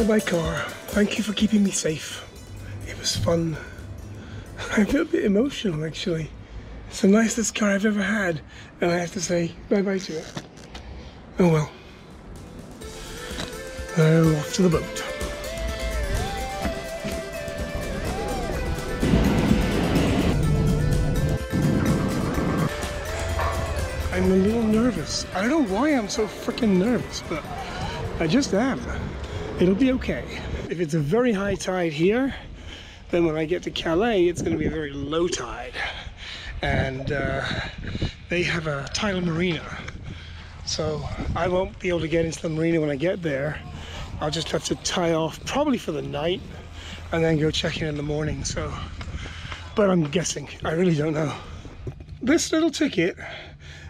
Bye-bye car. Thank you for keeping me safe. It was fun. I feel a bit emotional actually. It's the nicest car I've ever had, and I have to say bye-bye to it. Oh well. Now off to the boat. I'm a little nervous. I don't know why I'm so freaking nervous, but I just am. It'll be okay. If it's a very high tide here, then when I get to Calais, it's going to be a very low tide. And they have a tidal marina. So I won't be able to get into the marina when I get there. I'll just have to tie off probably for the night and then go check in the morning. So, but I'm guessing. I really don't know. This little ticket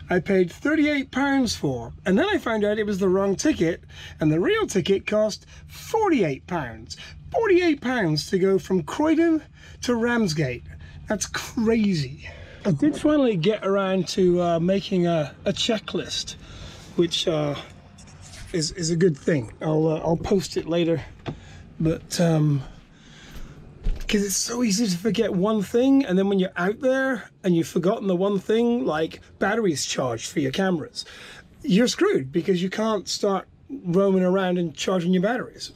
I paid £38 for, and then I found out it was the wrong ticket, and the real ticket cost £48. £48 to go from Croydon to Ramsgate. That's crazy. I did finally get around to making a checklist, which is a good thing. I'll post it later, but because it's so easy to forget one thing, and then when you're out there and you've forgotten the one thing, like batteries charged for your cameras, you're screwed because you can't start roaming around and charging your batteries.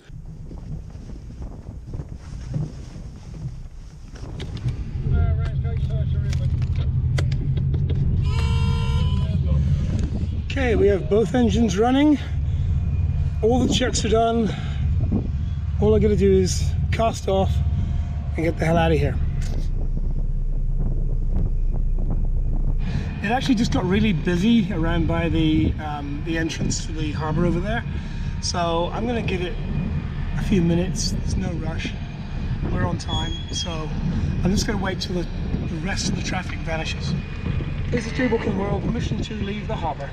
Okay, we have both engines running. All the checks are done. All I gotta do is cast off and get the hell out of here. It actually just got really busy around by the entrance to the harbour over there. So I'm gonna give it a few minutes. There's no rush. We're on time. So I'm just gonna wait till the rest of the traffic vanishes. This is Jaywalking World, permission to leave the harbour.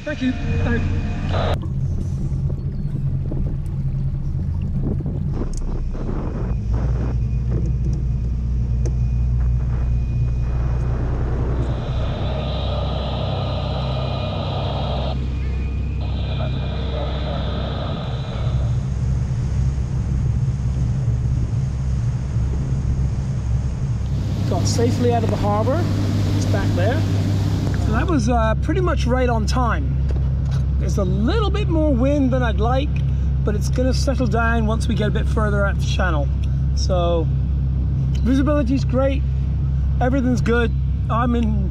Thank you. Got safely out of the harbour. It's back there. So that was pretty much right on time. There's a little bit more wind than I'd like, but it's going to settle down once we get a bit further out the channel. So visibility's great, everything's good. I'm in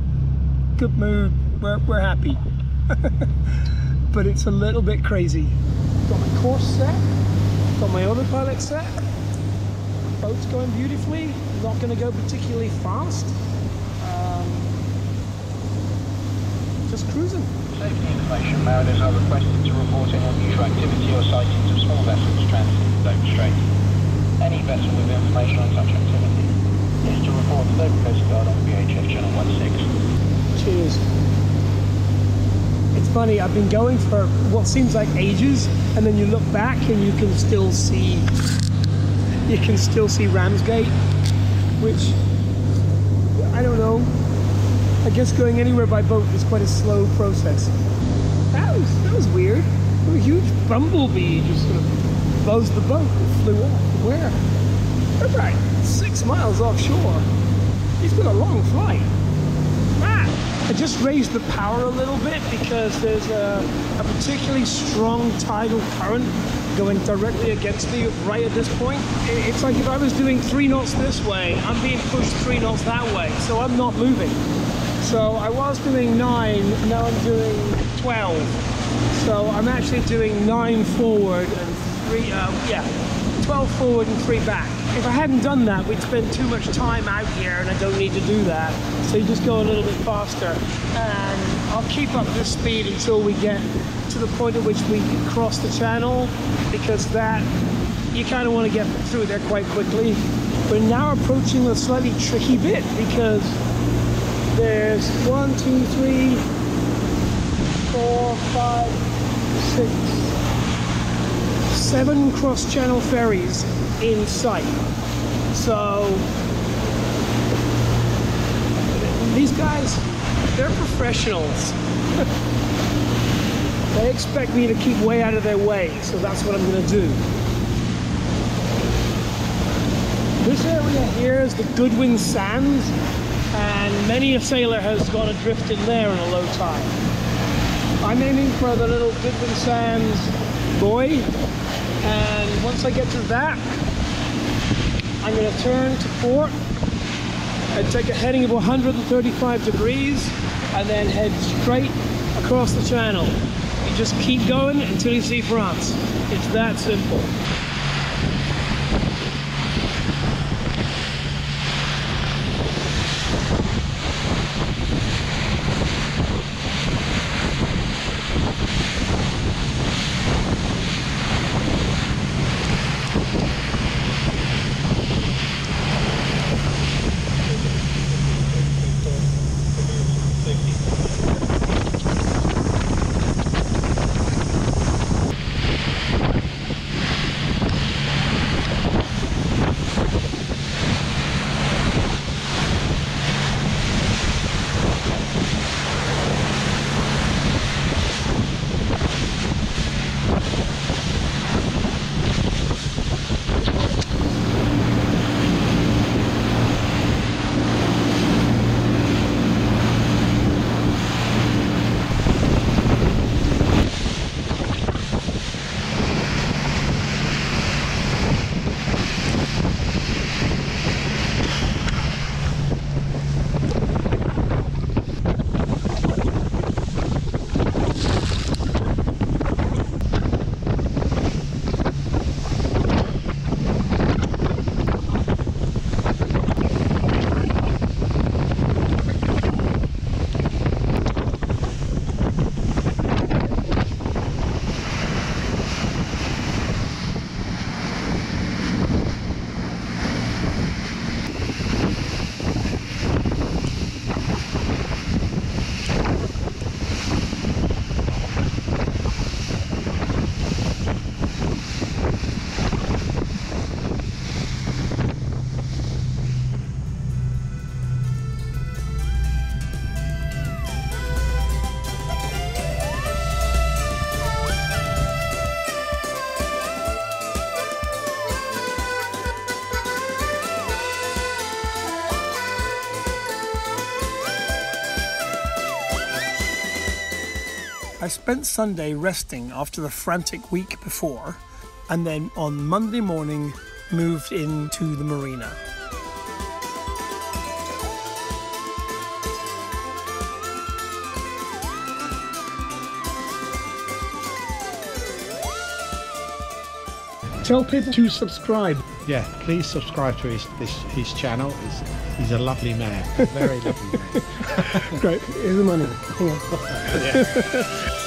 good mood. We're happy. But it's a little bit crazy. Got my course set, got my autopilot set. Boat's going beautifully. Not going to go particularly fast. Just cruising. Safety information. Mariners are requested to report any unusual activity or sightings of small vessels transiting Dover Strait. Any vessel with information on such activity is to report to Dover Coast Guard on VHF Channel 16. Cheers. It's funny, I've been going for what seems like ages, and then you look back and you can still see Ramsgate, which, I don't know, I guess going anywhere by boat is quite a slow process. That was weird. A huge bumblebee just sort of buzzed the boat and flew off. Where? About 6 miles offshore. He's got a long flight. I just raised the power a little bit because there's a particularly strong tidal current going directly against me right at this point. It's like if I was doing 3 knots this way, I'm being pushed 3 knots that way, so I'm not moving. So I was doing 9, now I'm doing 12. So I'm actually doing 9 forward and 12 forward and 3 back. If I hadn't done that, we'd spend too much time out here, and I don't need to do that. So you just go a little bit faster, and I'll keep up this speed until we get to the point at which we can cross the channel, because that, you kind of want to get through there quite quickly. We're now approaching a slightly tricky bit, because there's 1, 2, 3, 4, 5, 6, 7 cross-channel ferries in sight. So these guys, they're professionals. They expect me to keep way out of their way, so that's what I'm going to do. This area here is the Goodwin Sands, and many a sailor has got adrift in there in a low tide. I'm aiming for the little Goodwin Sands buoy, and once I get to that, I'm going to turn to port and take a heading of 135 degrees and then head straight across the channel. You just keep going until you see France. It's that simple. I spent Sunday resting after the frantic week before, and then on Monday morning moved into the marina. Tell people to subscribe. Yeah, please subscribe to his channel. He's a lovely man, very lovely man. Great, here's the money. Hang on. Yeah.